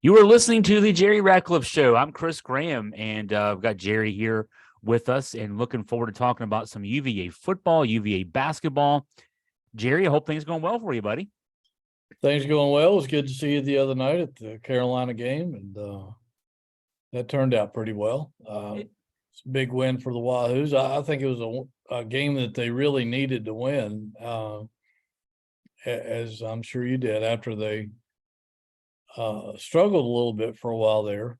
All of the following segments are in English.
You are listening to the Jerry Ratcliffe Show. I'm Chris Graham, and I've got Jerry here with us and looking forward to talking about some UVA football, UVA basketball. Jerry, I hope things are going well for you, buddy. Things going well. It was good to see you the other night at the Carolina game, and that turned out pretty well. It's a big win for the Wahoos. I think it was a game that they really needed to win, as I'm sure you did, after they struggled a little bit for a while there,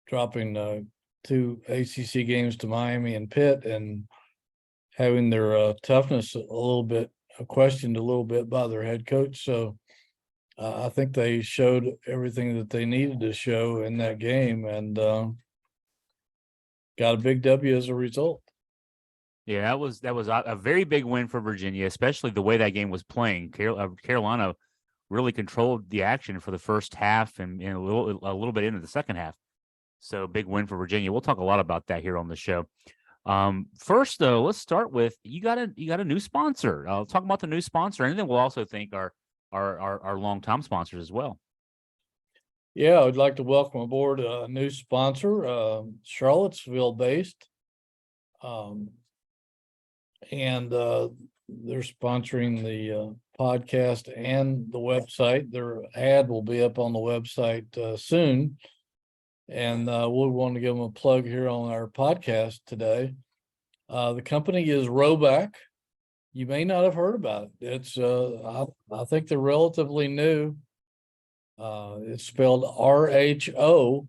dropping two ACC games to Miami and Pitt and having their toughness a little bit questioned a little bit by their head coach. So I think they showed everything that they needed to show in that game and got a big W as a result. Yeah, that was a very big win for Virginia, especially the way that game was playing. Carolina really controlled the action for the first half and a little bit into the second half. So big win for Virginia. We'll talk a lot about that here on the show. First though, let's start with you got a new sponsor. I'll talk about the new sponsor, and then we'll also thank our longtime sponsors as well. Yeah, I'd like to welcome aboard a new sponsor, Charlottesville based. And they're sponsoring the podcast and the website. Their ad will be up on the website soon. And we'll want to give them a plug here on our podcast today. The company is Roback. You may not have heard about it. It's I think they're relatively new. It's spelled RHOBACK.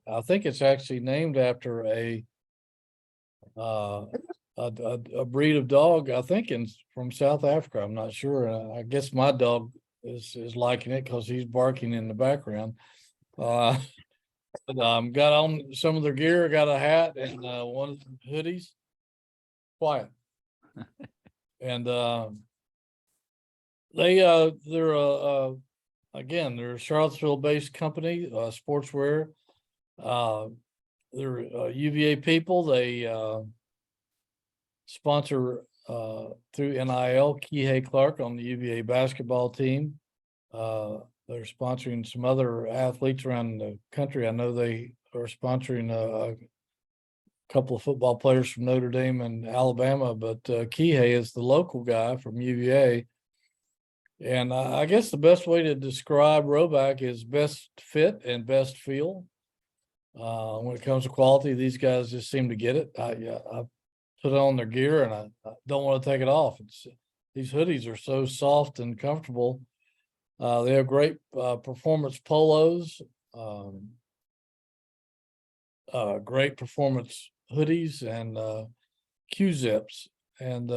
I think it's actually named after a breed of dog, I think from South Africa. I'm not sure. I guess my dog is liking it because he's barking in the background. Got on some of their gear, got a hat and one of the hoodies. Quiet. And they're again, they're a Charlottesville based company, sportswear. They're UVA people. They sponsor through NIL Kihei Clark on the UVA basketball team. They're sponsoring some other athletes around the country. I know they are sponsoring a couple of football players from Notre Dame and Alabama, but Kihei is the local guy from UVA. And I guess the best way to describe Roback is best fit and best feel. When it comes to quality, these guys just seem to get it. I put on their gear and I don't want to take it off. These hoodies are so soft and comfortable. They have great performance polos, great performance hoodies and Q-zips, and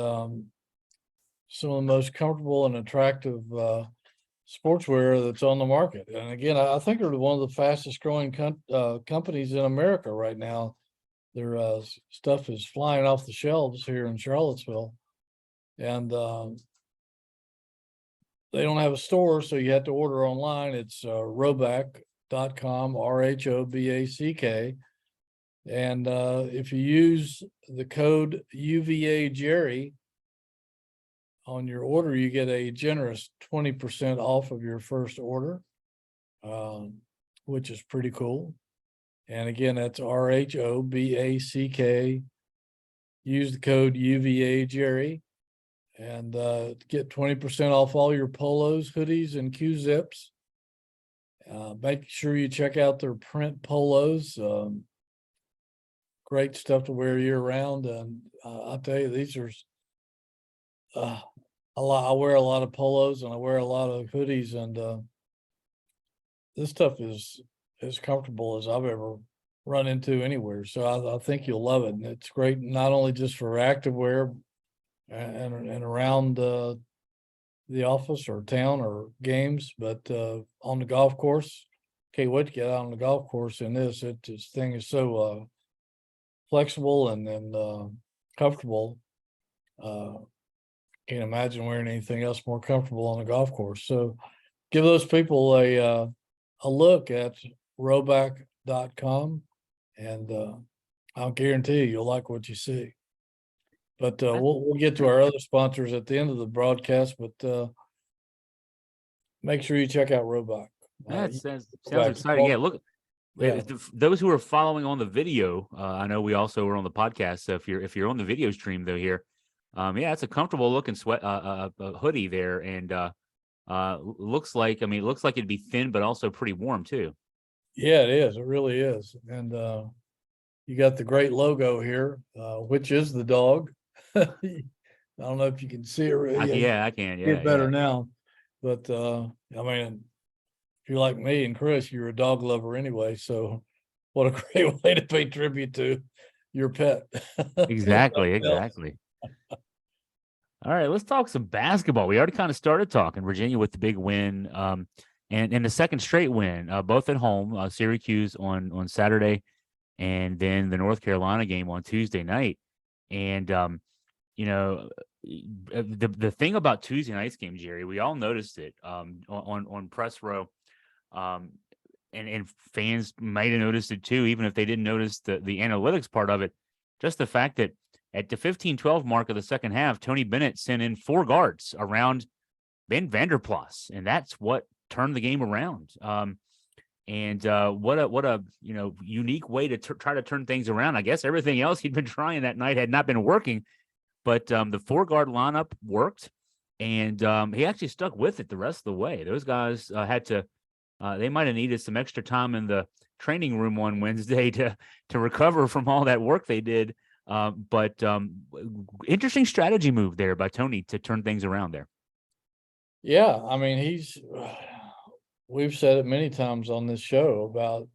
some of the most comfortable and attractive sportswear that's on the market. And again, I think they're one of the fastest growing companies in America right now. Their stuff is flying off the shelves here in Charlottesville. And they don't have a store, so you have to order online. It's roback.com, RHOBACK. And if you use the code UVA Jerry on your order, you get a generous 20% off of your first order, which is pretty cool. And again, that's RHOBACK. Use the code UVA Jerry and get 20% off all your polos, hoodies, and Q-zips. Make sure you check out their print polos. Great stuff to wear year round. And I'll tell you, these are a lot. I wear a lot of polos and I wear a lot of hoodies, and this stuff is as comfortable as I've ever run into anywhere. So I think you'll love it. And it's great not only just for active wear and around the office or town or games, but on the golf course. Can't wait to get out on the golf course in this. This thing is so flexible and comfortable. Can't imagine wearing anything else more comfortable on the golf course. So give those people a look at roback.com, and I'll guarantee you'll like what you see. But we'll get to our other sponsors at the end of the broadcast, but make sure you check out Roback. That You go sounds back to exciting. 12 Yeah, look, yeah. those who are following on the video, I know we also were on the podcast. So if you're on the video stream though here, yeah, it's a comfortable looking hoodie there, and looks like it looks like it'd be thin but also pretty warm too. Yeah, it is. It really is. And you got the great logo here, which is the dog. I don't know if you can see it. I can. Get Yeah. better now. But I mean, if you're like me and Chris, you're a dog lover anyway. So what a great way to pay tribute to your pet. Exactly. All right, let's talk some basketball. We already kind of started talking Virginia with the big win, and the second straight win, both at home. Syracuse on Saturday, and then the North Carolina game on Tuesday night. And you know, the thing about Tuesday night's game, Jerry, we all noticed it on press row, um, and fans might have noticed it too, even if they didn't notice the analytics part of it. Just the fact that at the 15-12 mark of the second half, Tony Bennett sent in 4 guards around Ben Vanderplas, and that's what turned the game around. And what a unique way to try to turn things around. I guess everything else he'd been trying that night had not been working, but the 4-guard lineup worked, and he actually stuck with it the rest of the way. Those guys had to. They might have needed some extra time in the training room on Wednesday to recover from all that work they did. But interesting strategy move there by Tony to turn things around there. Yeah, I mean, we've said it many times on this show about,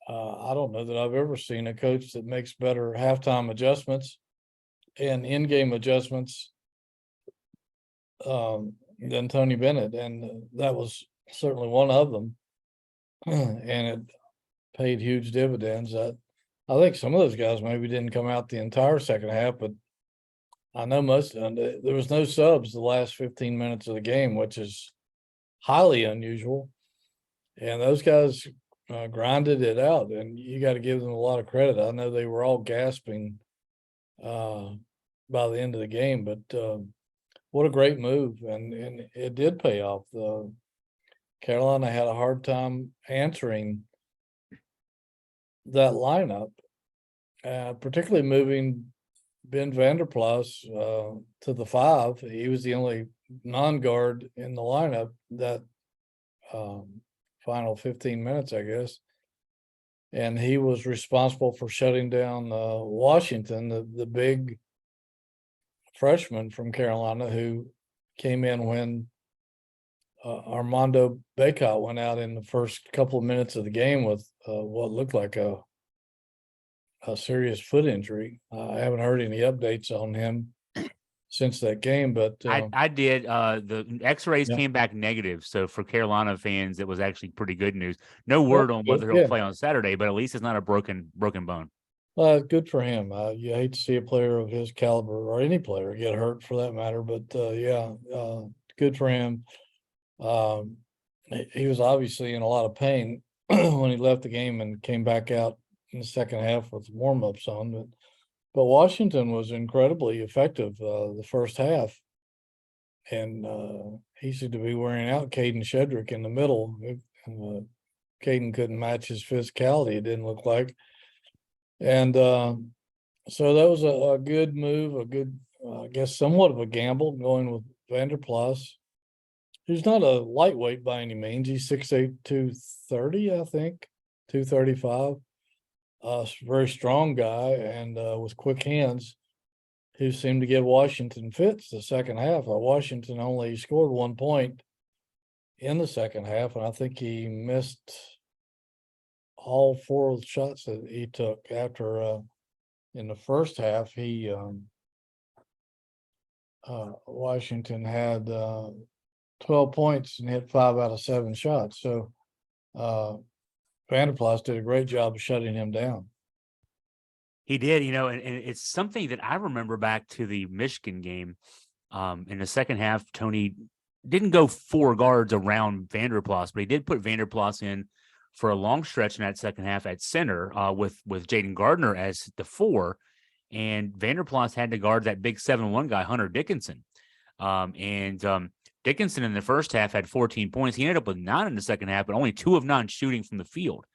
I don't know that I've ever seen a coach that makes better halftime adjustments and in-game adjustments than Tony Bennett. And that was certainly one of them. And it paid huge dividends. I think some of those guys maybe didn't come out the entire second half, but I know there was no subs the last 15 minutes of the game, which is highly unusual. And those guys grinded it out, and you got to give them a lot of credit. I know they were all gasping by the end of the game, but what a great move. And it did pay off. Carolina had a hard time answering that lineup, particularly moving Ben Vanderplas to the 5. He was the only non-guard in the lineup that final 15 minutes, I guess. And he was responsible for shutting down Washington, the big freshman from Carolina who came in when Armando Bacot went out in the first couple of minutes of the game with what looked like a serious foot injury. I haven't heard any updates on him since that game, but I did. The X-rays yeah. came back negative, so for Carolina fans, it was actually pretty good news. No word on whether he'll play on Saturday, but at least it's not a broken bone. Good for him. You hate to see a player of his caliber or any player get hurt for that matter, but good for him. He was obviously in a lot of pain when he left the game and came back out in the second half with warm-ups on, but Washington was incredibly effective the first half, and he seemed to be wearing out Caden Shedrick in the middle. Caden couldn't match his physicality, it didn't look like. And so that was a good move, a good, I guess, somewhat of a gamble going with Vanderplas, who's not a lightweight by any means. He's 6'8", 230, I think, 235. Very strong guy and with quick hands, who seemed to give Washington fits the second half. Washington only scored 1 point in the second half, and I think he missed all 4 of the shots that he took after in the first half. Washington had 12 points and hit 5 out of 7 shots. So Vanderplas did a great job of shutting him down. He did, and it's something that I remember back to the Michigan game. In the second half, Tony didn't go 4 guards around Vanderplas, but he did put Vanderplas in for a long stretch in that second half at center with Jaden Gardner as the 4, and Vanderplas had to guard that big 7'1" guy, Hunter Dickinson. Dickinson in the first half had 14 points. He ended up with 9 in the second half, but only 2 of 9 shooting from the field.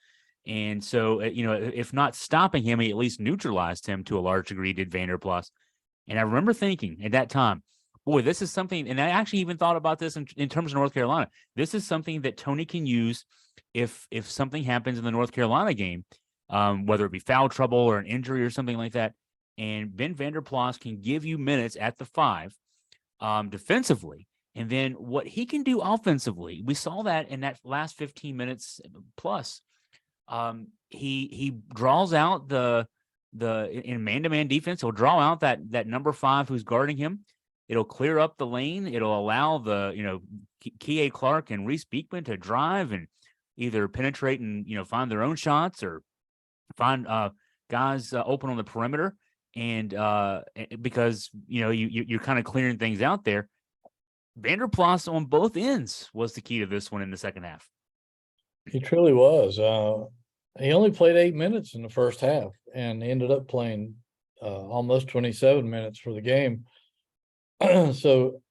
And so, if not stopping him, he at least neutralized him to a large degree, did Vanderplas. And I remember thinking at that time, boy, this is something, and I actually even thought about this in terms of North Carolina. This is something that Tony can use if something happens in the North Carolina game, whether it be foul trouble or an injury or something like that. And Ben Vanderplas can give you minutes at the 5 defensively. And then what he can do offensively, we saw that in that last 15 minutes plus. He draws out the in man-to-man defense. He'll draw out that number 5 who's guarding him. It'll clear up the lane. It'll allow K.A. Clark and Reese Beekman to drive and either penetrate and find their own shots or find guys open on the perimeter. And because you're kind of clearing things out there. Vanderplas on both ends was the key to this one in the second half. He truly was. He only played 8 minutes in the first half and ended up playing almost 27 minutes for the game. So,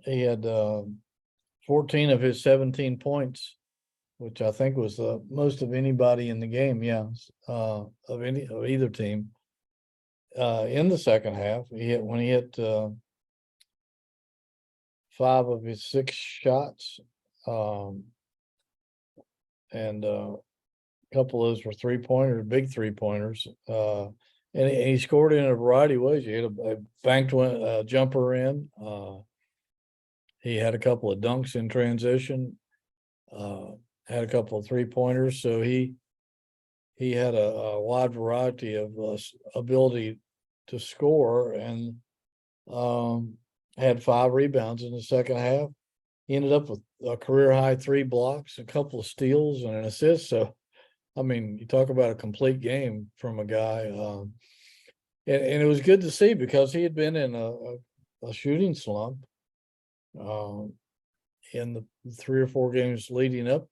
he had 14 of his 17 points, which I think was the most of anybody in the game. Yeah, of either team. In the second half, he hit 5 of his 6 shots, and a couple of those were 3-pointers, big 3-pointers. And he scored in a variety of ways. He had a banked one, jumper in. He had a couple of dunks in transition. Had a couple of 3-pointers. So he had a wide variety of ability to score, and had 5 rebounds in the second half. He ended up with a career high 3 blocks, a couple of steals, and an assist. So, I mean, you talk about a complete game from a guy. And it was good to see because he had been in a shooting slump in the 3 or 4 games leading up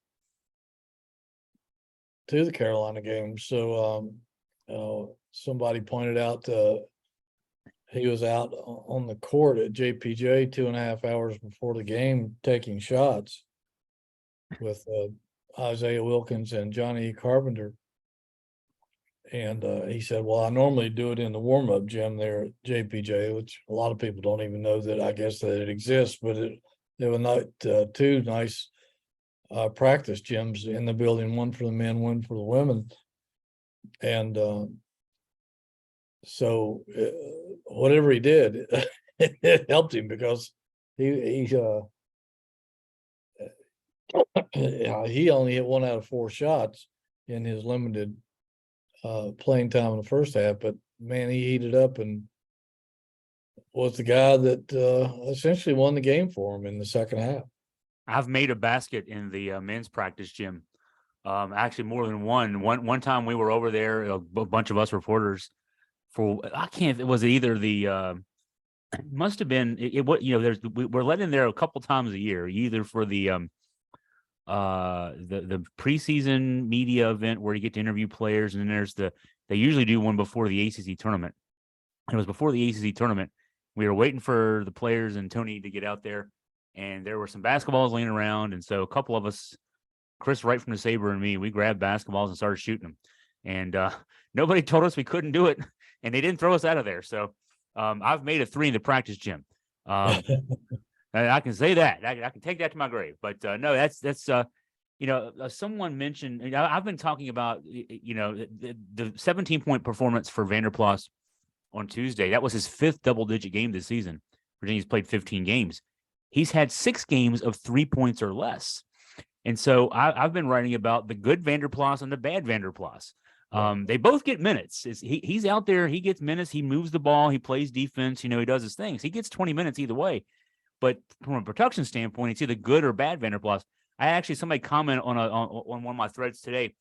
to the Carolina game. So somebody pointed out he was out on the court at JPJ 2.5 hours before the game taking shots with Isaiah Wilkins and Johnny Carpenter. And he said, well, I normally do it in the warm-up gym there at JPJ, which a lot of people don't even know that, I guess, that it exists, but there were not 2 nice practice gyms in the building, one for the men, one for the women. And so whatever he did, it helped him because he only hit 1 out of 4 shots in his limited playing time in the first half, but man, he heated up and was the guy that essentially won the game for him in the second half. I've made a basket in the men's practice gym. Actually more than one. One time we were over there, a bunch of us reporters was it either the must have been we're let in there a couple times a year, either for the preseason media event where you get to interview players, and then they usually do one before the ACC tournament. It was before the ACC tournament. We were waiting for the players and Tony to get out there, and there were some basketballs laying around, and so a couple of us, Chris Wright from the Saber and me, we grabbed basketballs and started shooting them, and nobody told us we couldn't do it, and they didn't throw us out of there. So I've made a 3 in the practice gym. I can say that. I can take that to my grave. But no, that's someone mentioned. I've been talking about the 17-point performance for Vanderplas on Tuesday. That was his 5th double-digit game this season. Virginia's played 15 games. He's had 6 games of 3 points or less. And so I've been writing about the good Vanderplas and the bad Vanderplas. They both get minutes. He's out there. He gets minutes. He moves the ball. He plays defense. He does his things. He gets 20 minutes either way. But from a production standpoint, it's either good or bad Vanderplas. Somebody commented on one of my threads today.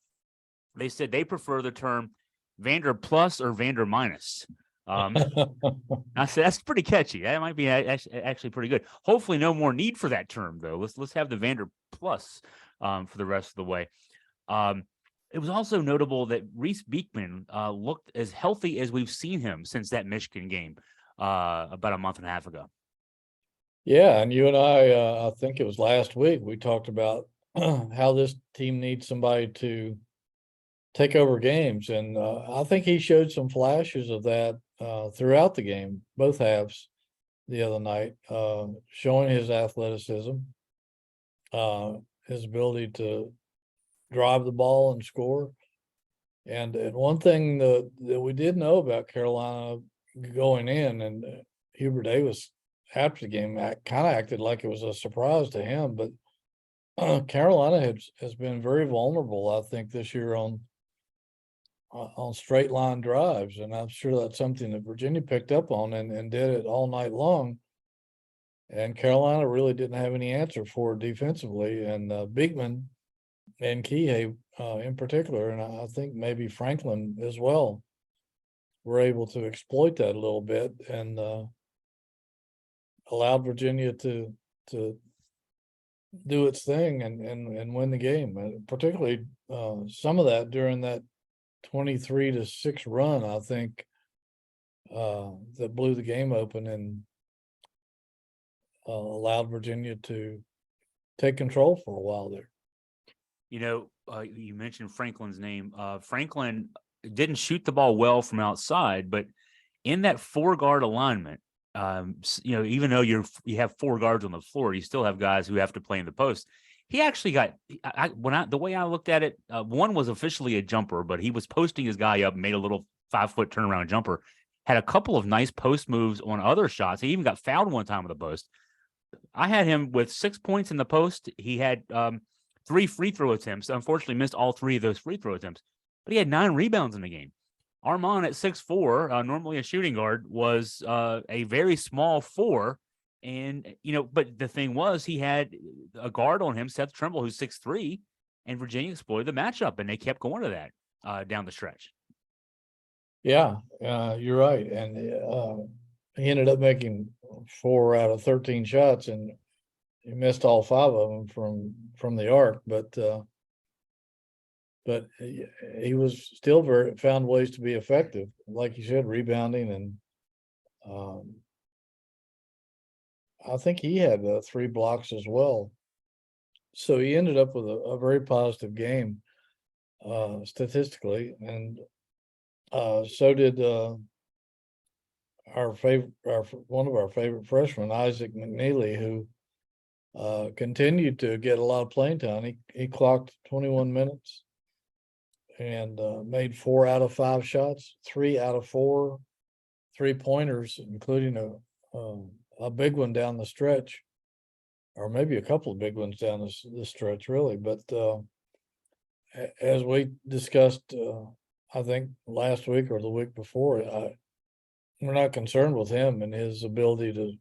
They said they prefer the term Vander plus or Vander minus. I said that's pretty catchy. That might be actually pretty good. Hopefully, no more need for that term though. Let's have the Vander plus for the rest of the way. It was also notable that Reese Beekman looked as healthy as we've seen him since that Michigan game. about a month and a half ago. Yeah, and you and I think it was last week, we talked about how this team needs somebody to take over games. And I think he showed some flashes of that throughout the game, both halves the other night, showing his athleticism, his ability to drive the ball and score. And one thing that we did know about Carolina going in, and Hubert Davis after the game kind of acted like it was a surprise to him, but Carolina has been very vulnerable, I think, this year on straight line drives. And I'm sure that's something that Virginia picked up on and did it all night long. And Carolina really didn't have any answer for it defensively. And Beekman and Kihei in particular, and I think maybe Franklin as well, were able to exploit that a little bit and allowed Virginia to do its thing and win the game. And particularly some of that during that 23-6 run, I think, that blew the game open and allowed Virginia to take control for a while there. You know, you mentioned Franklin's name. Franklin didn't shoot the ball well from outside, but in that 4-guard alignment, you know, even though you have 4 guards on the floor, you still have guys who have to play in the post. He actually got the way I looked at it, one was officially a jumper, but he was posting his guy up, made a little 5-foot turnaround jumper, had a couple of nice post moves on other shots. He even got fouled one time with the post. I had him with 6 points in the post. He had 3 free throw attempts. Unfortunately, missed all 3 of those free throw attempts, but he had 9 rebounds in the game. Armand at 6'4", normally a shooting guard, was a very small 4. And, you know, but the thing was, he had a guard on him, Seth Trimble, who's 6'3", and Virginia exploited the matchup, and they kept going to that down the stretch. Yeah, you're right. And he ended up making 4 out of 13 shots, and he missed all 5 of them from the arc. But he was still found ways to be effective, like you said, rebounding, and I think he had 3 blocks as well. So he ended up with a very positive game statistically, and so did one of our favorite freshmen, Isaac McNeely, who continued to get a lot of playing time. He clocked 21 minutes and made 4 out of 5 shots, 3 out of 4 3-pointers, including a big one down the stretch, or maybe a couple of big ones down the stretch, really. But as we discussed, I think last week or the week before, we're not concerned with him and his ability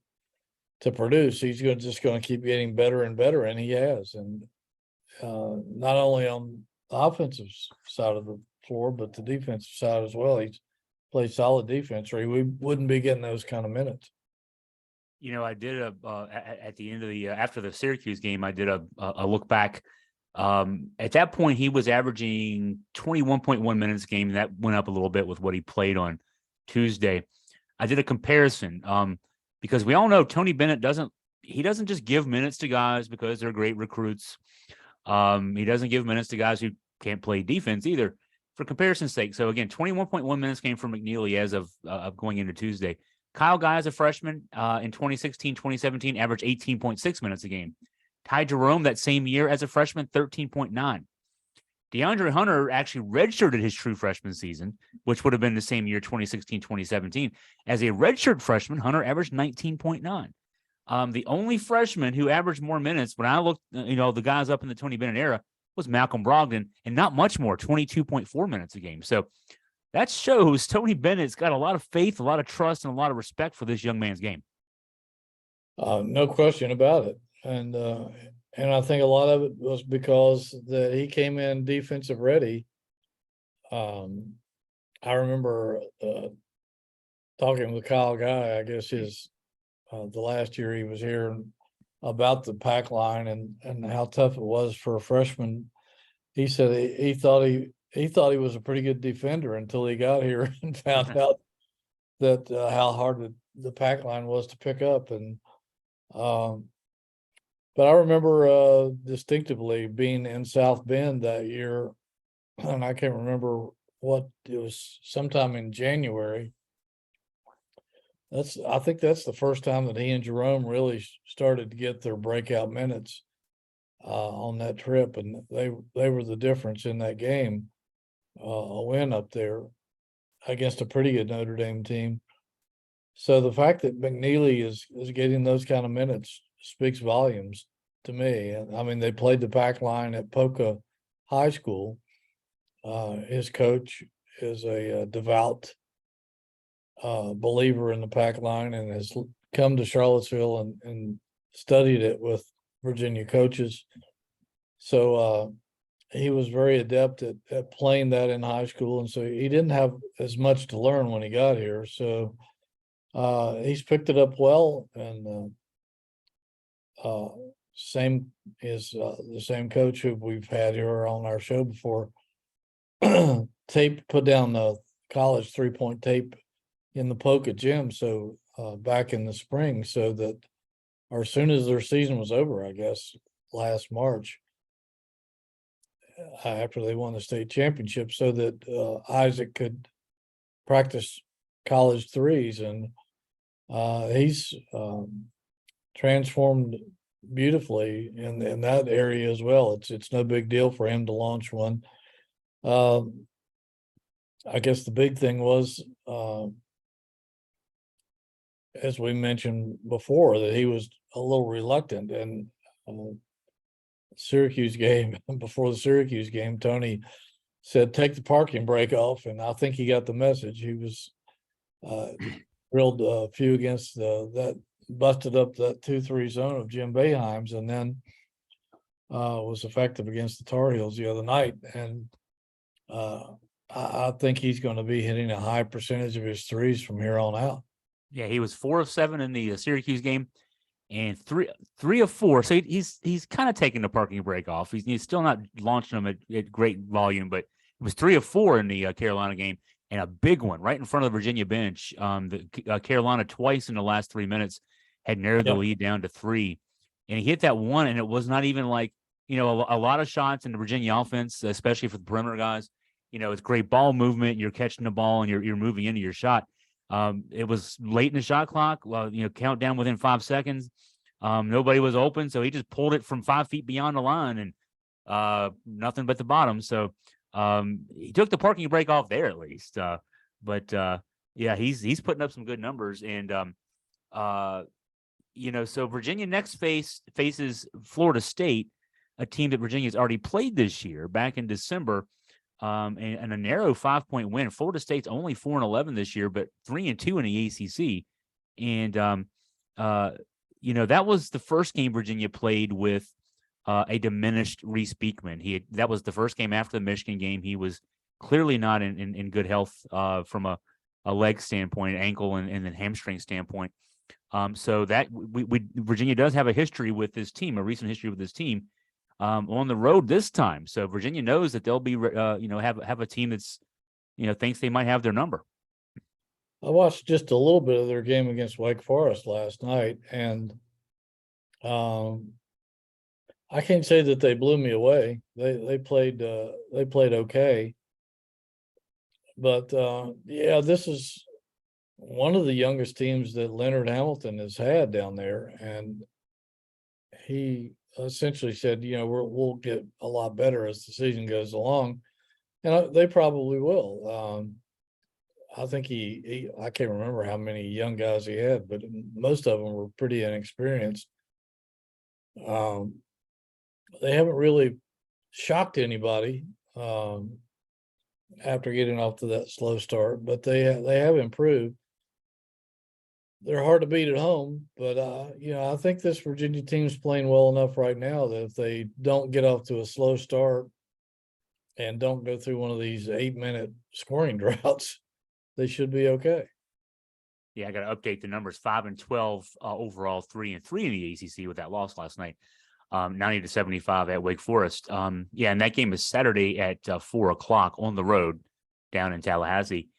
to produce. He's just going to keep getting better and better, and he has. And not only on the offensive side of the floor, but the defensive side as well. He's played solid defense, or we wouldn't be getting those kind of minutes. You know, I did at the end of the after the Syracuse game, I did a look back. At that point, he was averaging 21.1 minutes a game, and that went up a little bit with what he played on Tuesday. I did a comparison because we all know Tony Bennett doesn't just give minutes to guys because they're great recruits. He doesn't give minutes to guys who can't play defense either. For comparison's sake, so again, 21.1 minutes came from McNeely as of going into Tuesday. Kyle Guy, as a freshman in 2016, 2017, averaged 18.6 minutes a game. Ty Jerome, that same year as a freshman, 13.9. DeAndre Hunter actually redshirted his true freshman season, which would have been the same year, 2016, 2017. As a redshirt freshman, Hunter averaged 19.9. The only freshman who averaged more minutes when I looked, the guys up in the Tony Bennett era was Malcolm Brogdon, and not much more, 22.4 minutes a game. So that shows Tony Bennett's got a lot of faith, a lot of trust, and a lot of respect for this young man's game. No question about it. And I think a lot of it was because that he came in defensive ready. I remember talking with Kyle Guy, I guess the last year he was here, about the pack line and how tough it was for a freshman. He said he thought he was a pretty good defender until he got here and found out that how hard the pack line was to pick up. And but I remember distinctively being in South Bend that year, and I can't remember what it was, sometime in January. I think that's the first time that he and Jerome really started to get their breakout minutes on that trip, and they were the difference in that game. A win up there against a pretty good Notre Dame team. So the fact that McNeely is getting those kind of minutes speaks volumes to me. And I mean, they played the pack line at Polka High School. His coach is a devout believer in the pack line and has come to Charlottesville and studied it with Virginia coaches. So he was very adept at playing that in high school. And so he didn't have as much to learn when he got here. So he's picked it up well. And same is the same coach who we've had here on our show before. Put down the college 3-point tape in the Polka gym. So back in the spring, so that, or as soon as their season was over, I guess last March, after they won the state championship, so that Isaac could practice college threes. And he's transformed beautifully in that area as well. It's no big deal for him to launch one. I guess the big thing was, as we mentioned before, that he was a little reluctant. And Syracuse game, before the Syracuse game, Tony said, take the parking brake off. And I think he got the message. He was drilled a few against that, busted up that 2-3 zone of Jim Boeheim's, and then was effective against the Tar Heels the other night. And I think he's going to be hitting a high percentage of his threes from here on out. Yeah, he was 4 of 7 in the Syracuse game, and 3 of 4. So he's kind of taking the parking brake off. He's still not launching them at great volume, but it was 3 of 4 in the Carolina game, and a big one right in front of the Virginia bench. The Carolina twice in the last 3 minutes had narrowed the lead down to 3, and he hit that one, and it was not even like, a lot of shots in the Virginia offense, especially for the perimeter guys. It's great ball movement. You're catching the ball and you're moving into your shot. It was late in the shot clock. Countdown within 5 seconds. Nobody was open, so he just pulled it from 5 feet beyond the line, and nothing but the bottom. So he took the parking brake off there at least. But yeah, he's putting up some good numbers. And so Virginia next faces Florida State, a team that Virginia's already played this year back in December. And a narrow 5-point win. Florida State's only 4-11 this year, but 3-2 in the ACC. And that was the first game Virginia played with a diminished Reese Beekman. That was the first game after the Michigan game. He was clearly not in good health from a leg standpoint, ankle and then hamstring standpoint. So that Virginia does have a history with this team, a recent history with this team. On the road this time. So Virginia knows that they'll be, have a team that's, thinks they might have their number. I watched just a little bit of their game against Wake Forest last night, and I can't say that they blew me away. They played okay, but this is one of the youngest teams that Leonard Hamilton has had down there, and he essentially said, we'll get a lot better as the season goes along, and they probably will. I think I can't remember how many young guys he had, but most of them were pretty inexperienced. They haven't really shocked anybody after getting off to that slow start, but they have improved. They're hard to beat at home, but I think this Virginia team's playing well enough right now that if they don't get off to a slow start and don't go through one of these 8-minute scoring droughts, they should be okay. Yeah, I got to update the numbers. 5-12 overall, 3-3 in the ACC with that loss last night. 90-75 at Wake Forest. And that game is Saturday at 4:00 on the road down in Tallahassee.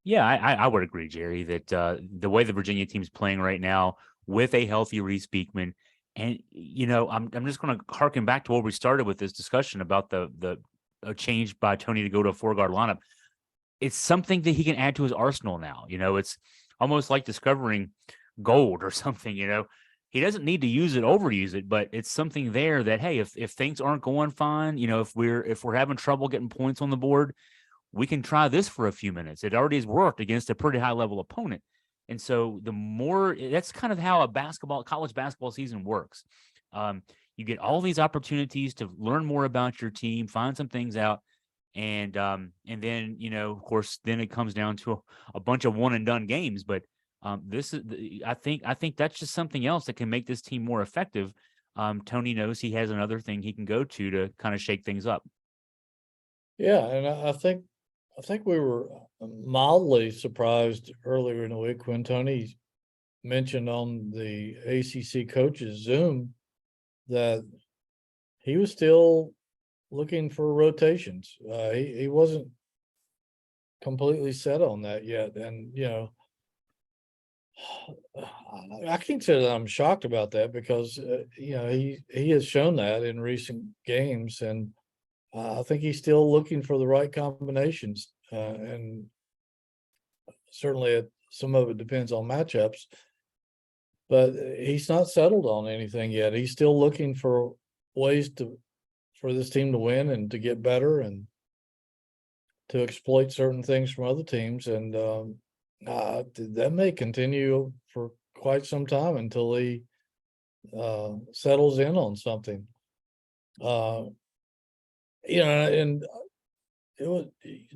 Yeah, I would agree, Jerry, that the way the Virginia team's playing right now with a healthy Reese Beekman, and I'm just going to harken back to where we started with this discussion about the change by Tony to go to a 4-guard lineup. It's something that he can add to his arsenal now. It's almost like discovering gold or something. He doesn't need to use it, overuse it, but it's something there that, hey, if things aren't going fine, if we're having trouble getting points on the board, we can try this for a few minutes. It already has worked against a pretty high level opponent. And so that's kind of how college basketball season works. You get all these opportunities to learn more about your team, find some things out. And then, of course, then it comes down to a bunch of one and done games. But I think that's just something else that can make this team more effective. Tony knows he has another thing he can go to kind of shake things up. Yeah, and I think we were mildly surprised earlier in the week when Tony mentioned on the ACC coaches Zoom that he was still looking for rotations. He wasn't completely set on that yet, and I can't say that I'm shocked about that because he has shown that in recent games, and I think he's still looking for the right combinations, and certainly some of it depends on matchups. But he's not settled on anything yet. He's still looking for ways for this team to win and to get better and to exploit certain things from other teams. And that may continue for quite some time until he settles in on something. And it was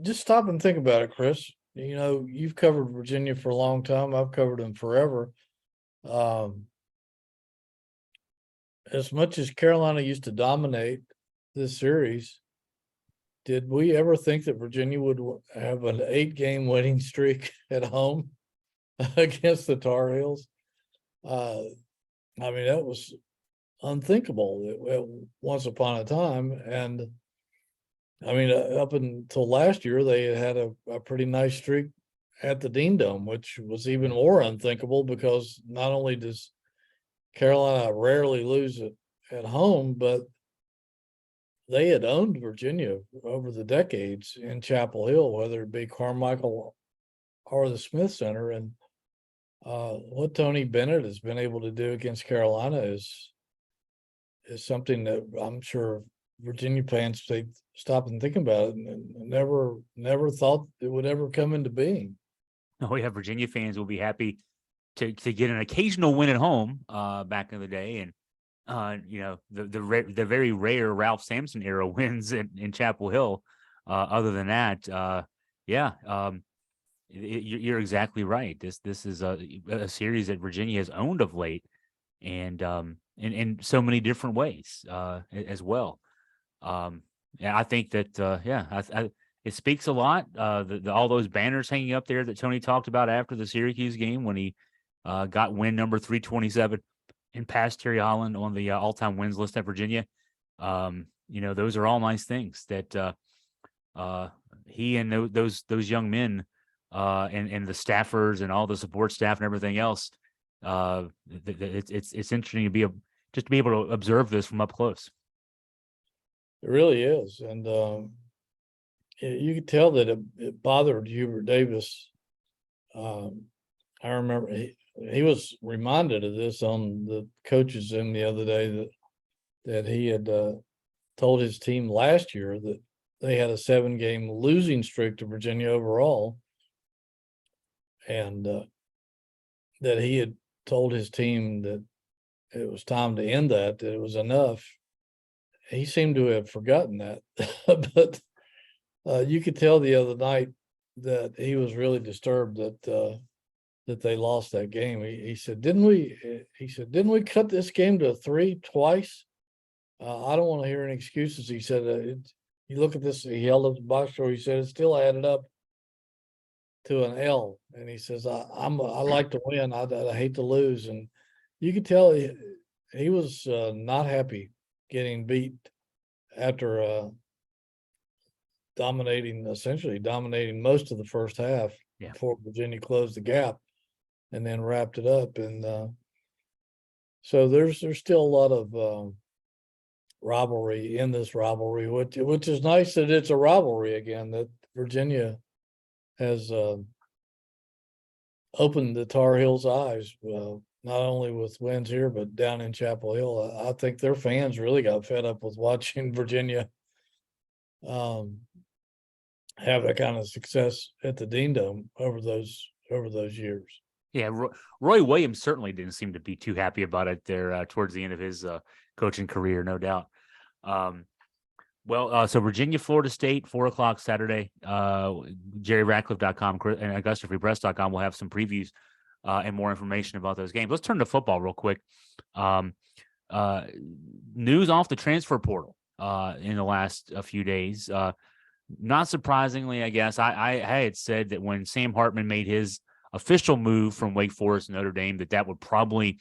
just stop and think about it, Chris. You've covered Virginia for a long time. I've covered them forever. As much as Carolina used to dominate this series, did we ever think that Virginia would have an 8-game winning streak at home against the Tar Heels? I mean, that was unthinkable once upon a time. And I mean, up until last year, they had a pretty nice streak at the Dean Dome, which was even more unthinkable because not only does Carolina rarely lose it at home, but they had owned Virginia over the decades in Chapel Hill, whether it be Carmichael or the Smith Center. And what Tony Bennett has been able to do against Carolina is something that I'm sure Virginia fans, they stop and think about it and never thought it would ever come into being. Oh yeah, Virginia fans will be happy to get an occasional win at home back in the day, and the very rare Ralph Sampson era wins in Chapel Hill. Other than that, you're exactly right. This is a series that Virginia has owned of late, and in so many different ways as well. Yeah, I think that it speaks a lot. All those banners hanging up there that Tony talked about after the Syracuse game when he got win number 327 and passed Terry Holland on the all-time wins list at Virginia. Those are all nice things that he and those young men and the staffers and all the support staff and everything else. It's interesting to be able to observe this from up close. It really is, and you could tell that it bothered Hubert Davis. I remember he was reminded of this on the coaches Zoom the other day that he had told his team last year that they had a 7-game losing streak to Virginia overall, and that he had told his team that it was time to end that it was enough. He seemed to have forgotten that, but you could tell the other night that he was really disturbed that they lost that game. He said, "Didn't we cut this game to 3 twice?" I don't want to hear any excuses. He said, "You look at this." He held up the box score. He said it still added up to an L, and he says, I like to win. I hate to lose." And you could tell he was not happy getting beat after essentially dominating most of the first half. Yeah. before Virginia closed the gap and then wrapped it up. And so there's still a lot of rivalry in this rivalry, which is nice that it's a rivalry again, that Virginia has opened the Tar Heels' eyes, not only with wins here, but down in Chapel Hill. I think their fans really got fed up with watching Virginia have that kind of success at the Dean Dome over those years. Yeah, Roy Williams certainly didn't seem to be too happy about it there towards the end of his coaching career, no doubt. So Virginia, Florida State, 4:00 Saturday. JerryRatcliffe.com and AugustaFreePress.com will have some previews and more information about those games. Let's turn to football real quick. News off the transfer portal in the last few days. Not surprisingly, I guess, I had said that when Sam Hartman made his official move from Wake Forest to Notre Dame, that would probably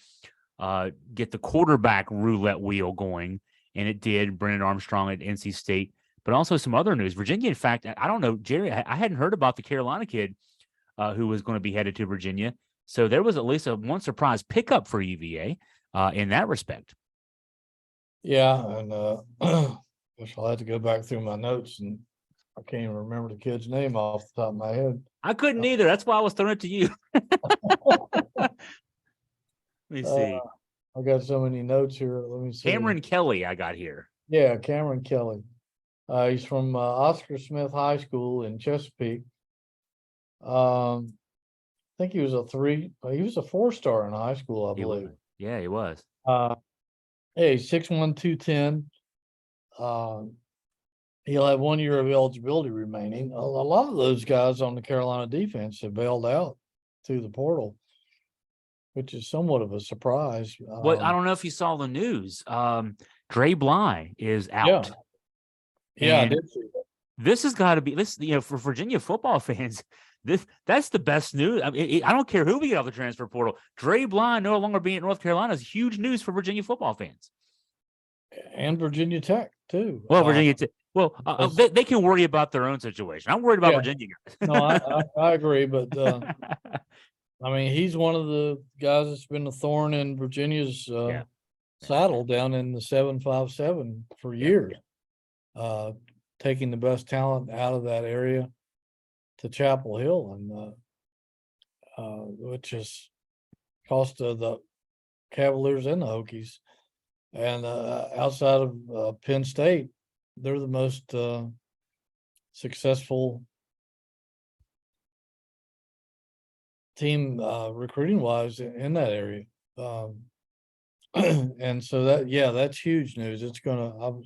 get the quarterback roulette wheel going. And it did. Brennan Armstrong at NC State, but also some other news. Virginia, in fact, I don't know, Jerry, I hadn't heard about the Carolina kid who was going to be headed to Virginia. So there was at least one surprise pickup for UVA in that respect. Yeah, and guess I'll have to go back through my notes, and I can't even remember the kid's name off the top of my head. I couldn't either. That's why I was throwing it to you. Let me see. I got so many notes here. Let me see. Cameron Kelly, I got here. Yeah, Cameron Kelly. He's from Oscar Smith High School in Chesapeake. I think he was a 4-star in high school, I believe. Yeah, he was. Hey, 6'1", 210. He'll have 1 year of eligibility remaining. A lot of those guys on the Carolina defense have bailed out through the portal, which is somewhat of a surprise. Well, I don't know if you saw the news. Dre Bly is out. Yeah, I did see that. This has got to be for Virginia football fans. That's the best news. I mean, I don't care who we get off the transfer portal. Dre Bly no longer being at North Carolina is huge news for Virginia football fans. And Virginia Tech too. Well, Virginia Tech. Well, they can worry about their own situation. I'm worried about Virginia guys. No, I agree, but I mean, he's one of the guys that's been a thorn in Virginia's saddle down in the 757 for years, taking the best talent out of that area to Chapel Hill, and which has cost the Cavaliers and the Hokies. And outside of Penn State, they're the most successful team recruiting wise in that area. And so that's huge news. I'll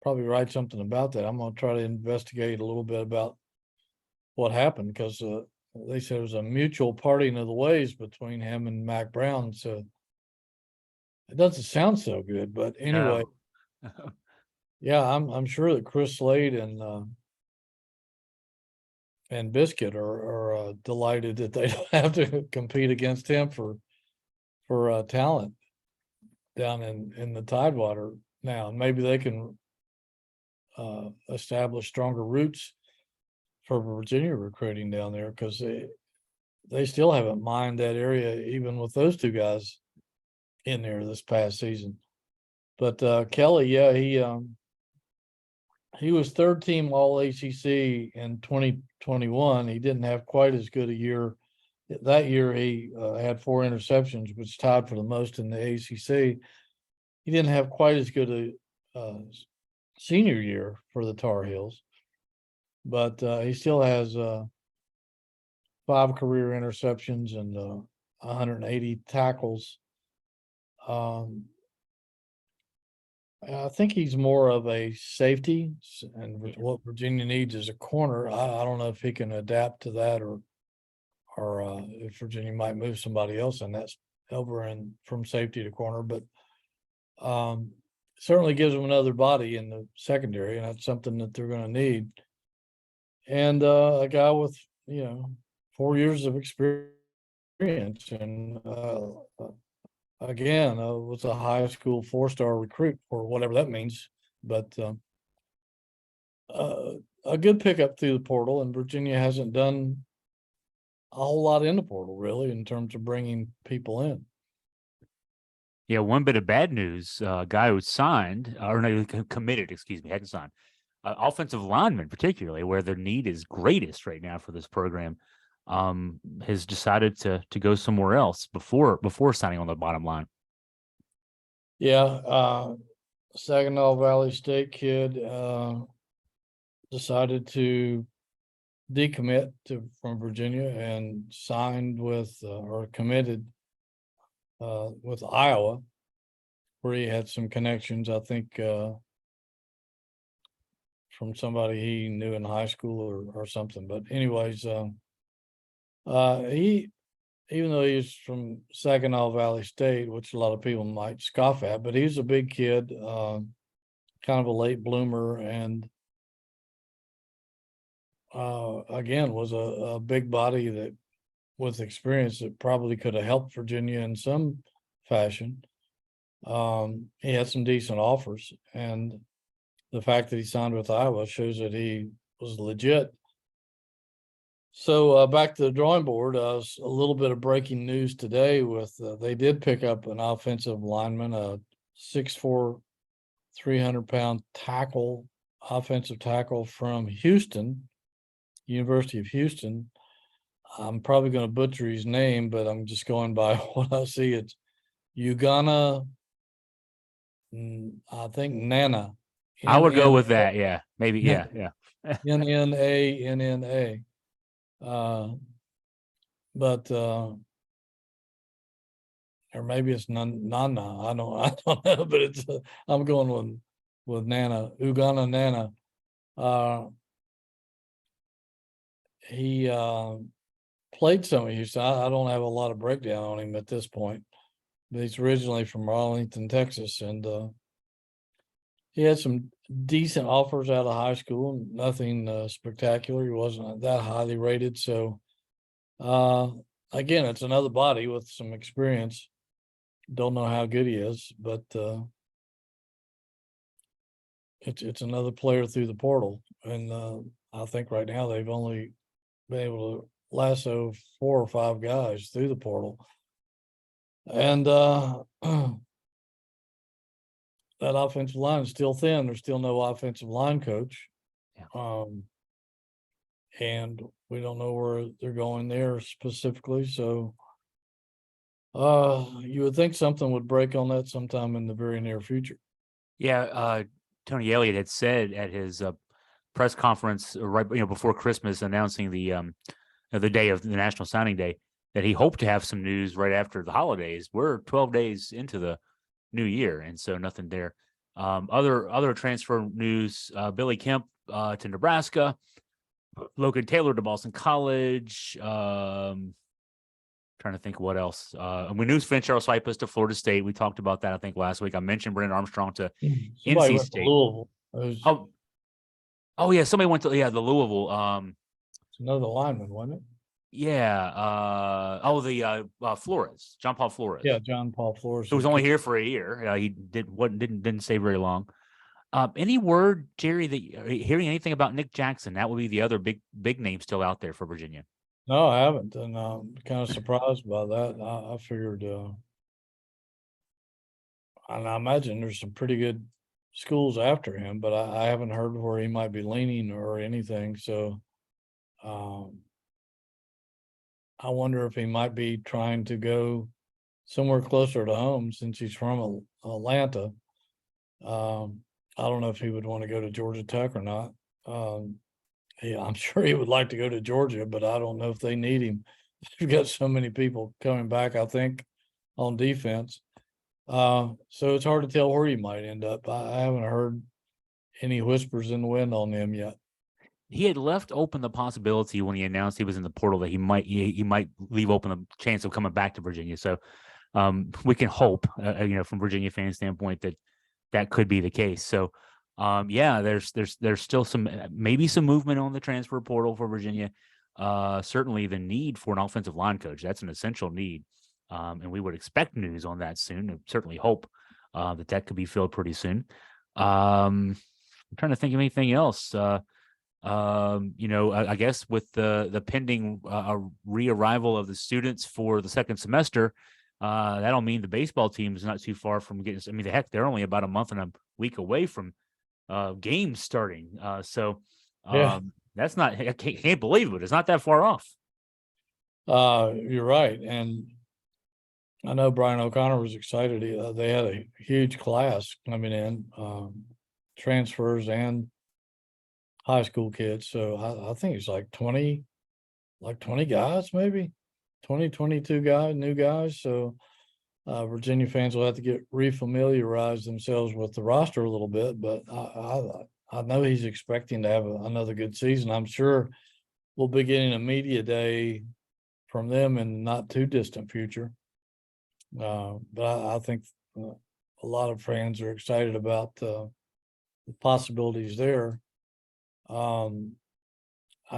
probably write something about that. I'm going to try to investigate a little bit about what happened, because they said it was a mutual parting of the ways between him and Mac Brown. So it doesn't sound so good, but anyway, No. yeah, I'm sure that Chris Slade and Biscuit are delighted that they don't have to compete against him for talent down in the Tidewater now. Maybe they can establish stronger roots for Virginia recruiting down there, because they still haven't mined that area, even with those two guys in there this past season. But Kelly, he was third team All ACC in 2021. He didn't have quite as good a year. That year he had 4 interceptions, which tied for the most in the ACC. He didn't have quite as good a senior year for the Tar Heels, but he still has 5 career interceptions and 180 tackles. I think he's more of a safety, and what Virginia needs is a corner. I don't know if he can adapt to that, or if Virginia might move somebody else, and that's over and from safety to corner. But certainly gives them another body in the secondary, and that's something that they're going to need. And a guy with 4 years of experience, and again, was a high school 4-star recruit, or whatever that means. But a good pickup through the portal, and Virginia hasn't done a whole lot in the portal, really, in terms of bringing people in. Yeah, one bit of bad news: a guy who signed, or no, committed, excuse me, hadn't signed. Offensive lineman, particularly where the need is greatest right now for this program, has decided to go somewhere else before signing on the bottom line. Yeah, Saginaw Valley State kid decided to decommit from Virginia and signed with or committed with Iowa, where he had some connections, I think, from somebody he knew in high school or something. But anyways, he, even though he's from Saginaw Valley State, which a lot of people might scoff at, but he's a big kid, kind of a late bloomer, and again was a big body that with experience that probably could have helped Virginia in some fashion. He had some decent offers, and the fact that he signed with Iowa shows that he was legit. So back to the drawing board, a little bit of breaking news today with they did pick up an offensive lineman, a 6'4", 300-pound tackle, offensive tackle from Houston, University of Houston. I'm probably going to butcher his name, but I'm just going by what I see. It's Ugana, I think Nana. I would go with that. Yeah, maybe. Yeah. Nana. But or maybe it's Nana. I don't know, but it's I'm going with Nana, Ugana Nana. He played some of Houston. I don't have a lot of breakdown on him at this point, but he's originally from Arlington, Texas, and he had some decent offers out of high school. Nothing spectacular. He wasn't that highly rated. So again, it's another body with some experience. Don't know how good he is, but it's another player through the portal. And I think right now they've only been able to lasso 4 or 5 guys through the portal. And that offensive line is still thin. There's still no offensive line coach. Yeah. And we don't know where they're going there specifically. So you would think something would break on that sometime in the very near future. Yeah, Tony Elliott had said at his press conference right before Christmas, announcing the day of the National Signing Day, that he hoped to have some news right after the holidays. We're 12 days into the new year, and so nothing there. Other transfer news: Billy Kemp to Nebraska, Logan Taylor to Boston College. Trying to think what else. And we knew Fincharo Cypress to Florida State. We talked about that, I think, last week. I mentioned Brendan Armstrong to Somebody NC went to State. Louisville. Oh yeah, somebody went to the Louisville. It's another lineman, wasn't it? Yeah. Flores, John Paul Flores. Yeah, John Paul Flores. Who was only here for a year. He didn't stay very long. Any word, Jerry, that hearing anything about Nick Jackson? That would be the other big name still out there for Virginia. No, I haven't, and I'm kind of surprised by that. I figured, and I imagine there's some pretty good schools after him, but I haven't heard where he might be leaning or anything. So, I wonder if he might be trying to go somewhere closer to home since he's from Atlanta. I don't know if he would want to go to Georgia Tech or not. Yeah, I'm sure he would like to go to Georgia, but I don't know if they need him. They've got so many people coming back, I think, on defense. So it's hard to tell where he might end up. I haven't heard any whispers in the wind on him yet. He had left open the possibility when he announced he was in the portal that he might leave open the chance of coming back to Virginia. So we can hope, from Virginia fan standpoint, that could be the case. So there's still maybe some movement on the transfer portal for Virginia. Certainly the need for an offensive line coach, that's an essential need. And we would expect news on that soon, and certainly hope that could be filled pretty soon. I'm trying to think of anything else. I guess with the pending re-arrival of the students for the second semester, that'll mean the baseball team is not too far from getting. I mean, they're only about a month and a week away from games starting. Yeah. That's not. I can't believe it. It's not that far off. You're right. And I know Brian O'Connor was excited. They had a huge class coming in, transfers and high school kids. So I think it's like 20 guys, maybe 22 guys, new guys. So Virginia fans will have to get refamiliarized themselves with the roster a little bit, but I know he's expecting to have another good season. I'm sure we'll be getting a media day from them in the not too distant future. But I think a lot of fans are excited about the possibilities there. I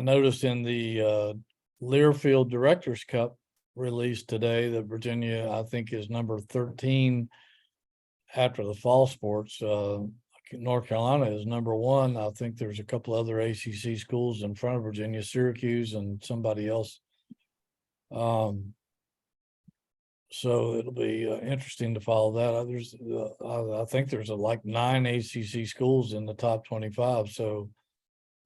noticed in the Learfield Directors Cup release today that Virginia, I think, is number 13 after the fall sports. North Carolina is number 1. I think there's a couple other ACC schools in front of Virginia, Syracuse and somebody else. So it'll be interesting to follow that. I think there's like 9 ACC schools in the top 25. So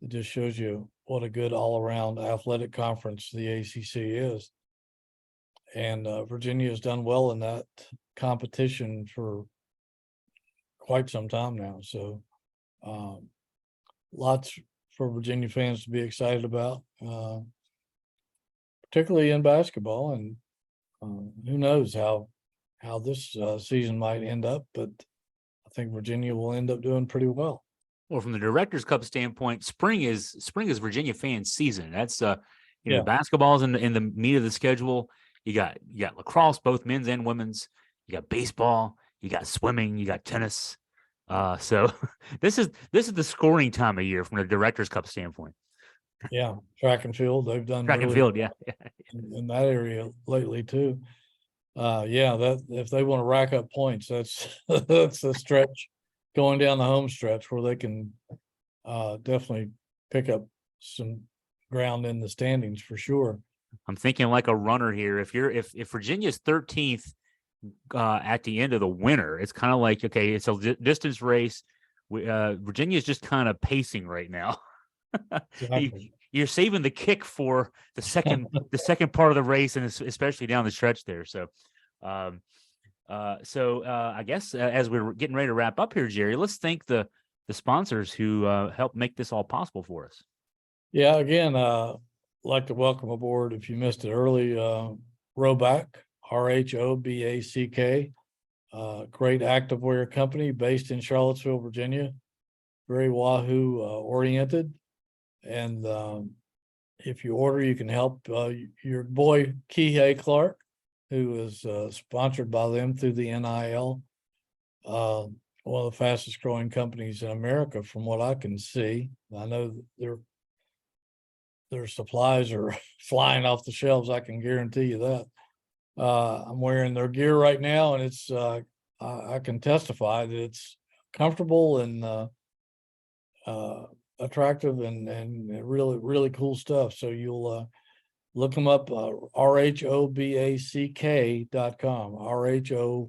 it just shows you what a good all-around athletic conference the ACC is. And Virginia has done well in that competition for quite some time now. So lots for Virginia fans to be excited about, particularly in basketball. And who knows how this season might end up, but I think Virginia will end up doing pretty well. Well, from the Directors Cup standpoint, spring is Virginia fans' season. That's basketball's in the meat of the schedule. You got lacrosse, both men's and women's. You got baseball. You got swimming. You got tennis. So this is the scoring time of year from the Directors Cup standpoint. Yeah, track and field. They've done track and field, yeah. in that area lately too. That if they want to rack up points, that's that's a stretch going down the home stretch where they can definitely pick up some ground in the standings for sure. I'm thinking like a runner here. If Virginia's 13th at the end of the winter, it's kind of like, okay, it's a distance race. Virginia's just kind of pacing right now. Exactly. You're saving the kick for the second part of the race, and especially down the stretch there. So, I guess as we're getting ready to wrap up here, Jerry, let's thank the sponsors who helped make this all possible for us. Yeah, again, like to welcome aboard, if you missed it early, Roback, RHOBACK, great activewear company based in Charlottesville, Virginia, very Wahoo oriented. And if you order, you can help your boy Kihei Clark, who is sponsored by them through the NIL. One of the fastest growing companies in America, from what I can see. I know their supplies are flying off the shelves. I can guarantee you that. I'm wearing their gear right now, and it's I can testify that it's comfortable and attractive and really, really cool stuff. So you'll look them up, RHOBACK.com,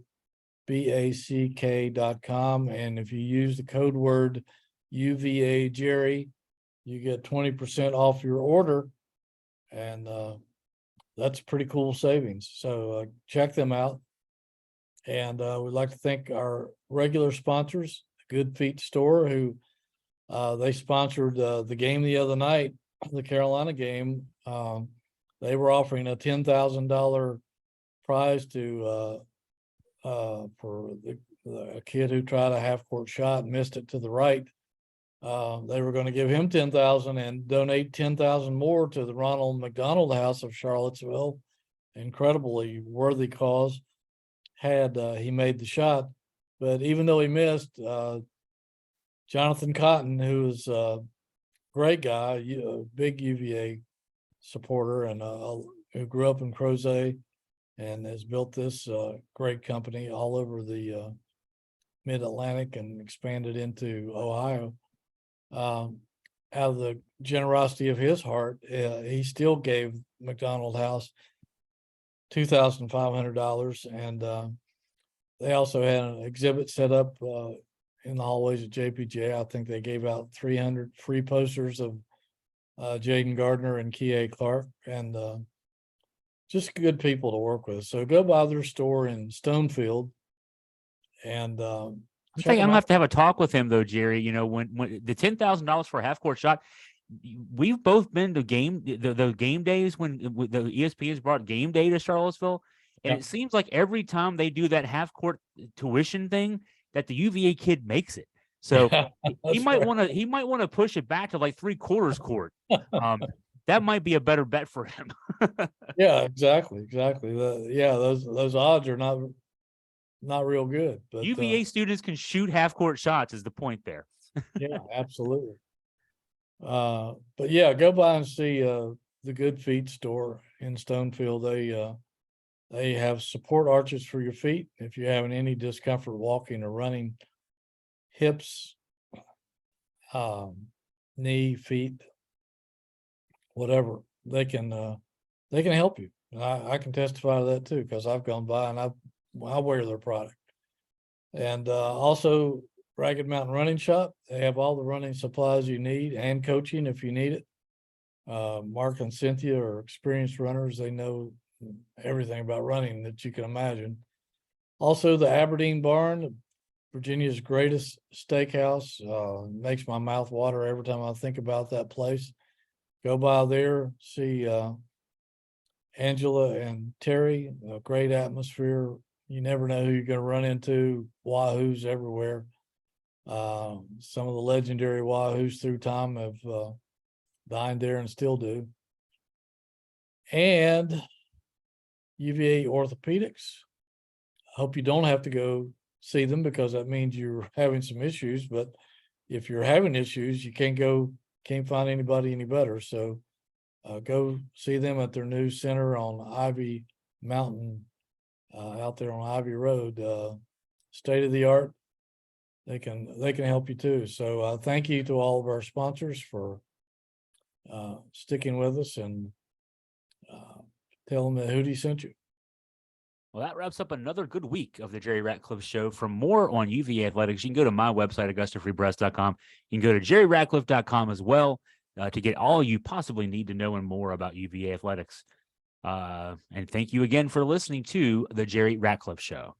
RHOBACK.com. And if you use the code word UVA Jerry, you get 20% off your order. And that's pretty cool savings. So check them out. And we'd like to thank our regular sponsors, Good Feet Store, who they sponsored the game the other night, the Carolina game. They were offering a $10,000 prize to for a kid who tried a half-court shot and missed it to the right. They were going to give him $10,000 and donate $10,000 more to the Ronald McDonald House of Charlottesville. Incredibly worthy cause. Had he made the shot, but even though he missed, Jonathan Cotton, who is a great guy, a big UVA supporter, and who grew up in Crozet and has built this great company all over the Mid-Atlantic and expanded into Ohio, out of the generosity of his heart, he still gave McDonald House $2,500, and they also had an exhibit set up in the hallways of JPJ. I think they gave out 300 free posters of Jaden Gardner and Kie Clark, and just good people to work with. So go by their store in Stonefield, and I check think I'm them gonna out. have to have a talk with him though, Jerry. You know, when the $10,000 for a half court shot, we've both been to the game days when the ESPN's brought game day to Charlottesville, and Yeah. it seems like every time they do that half court tuition thing, that the UVA kid makes it. So Yeah, he that's might right. want to push it back to like 3/4 court. That might be a better bet for him. Yeah, exactly. Yeah, those odds are not real good, but UVA students can shoot half court shots is the point there. yeah, absolutely. But yeah, go by and see the Good Feet store in Stonefield. They have support arches for your feet if you're having any discomfort walking or running, hips, knee, feet, whatever. They can help you. And I can testify to that too, because I've gone by and I wear their product. And also Ragged Mountain Running Shop. They have all the running supplies you need and coaching if you need it. Mark and Cynthia are experienced runners. They know everything about running that you can imagine. Also, the Aberdeen Barn, Virginia's greatest steakhouse. Makes my mouth water every time I think about that place. Go by there, see Angela and Terry, a great atmosphere. You never know who you're going to run into. Wahoos everywhere. Some of the legendary Wahoos through time have dined there and still do. And UVA Orthopedics. Hope you don't have to go see them, because that means you're having some issues. But if you're having issues, you can't find anybody any better. So go see them at their new center on Ivy Mountain, out there on Ivy Road. State of the art. They can help you too. So thank you to all of our sponsors for sticking with us, and tell them that Hootie sent you. Well, that wraps up another good week of the Jerry Ratcliffe Show. For more on UVA athletics, you can go to my website, AugustaFreePress.com. You can go to JerryRatcliffe.com as well to get all you possibly need to know and more about UVA athletics. And thank you again for listening to the Jerry Ratcliffe Show.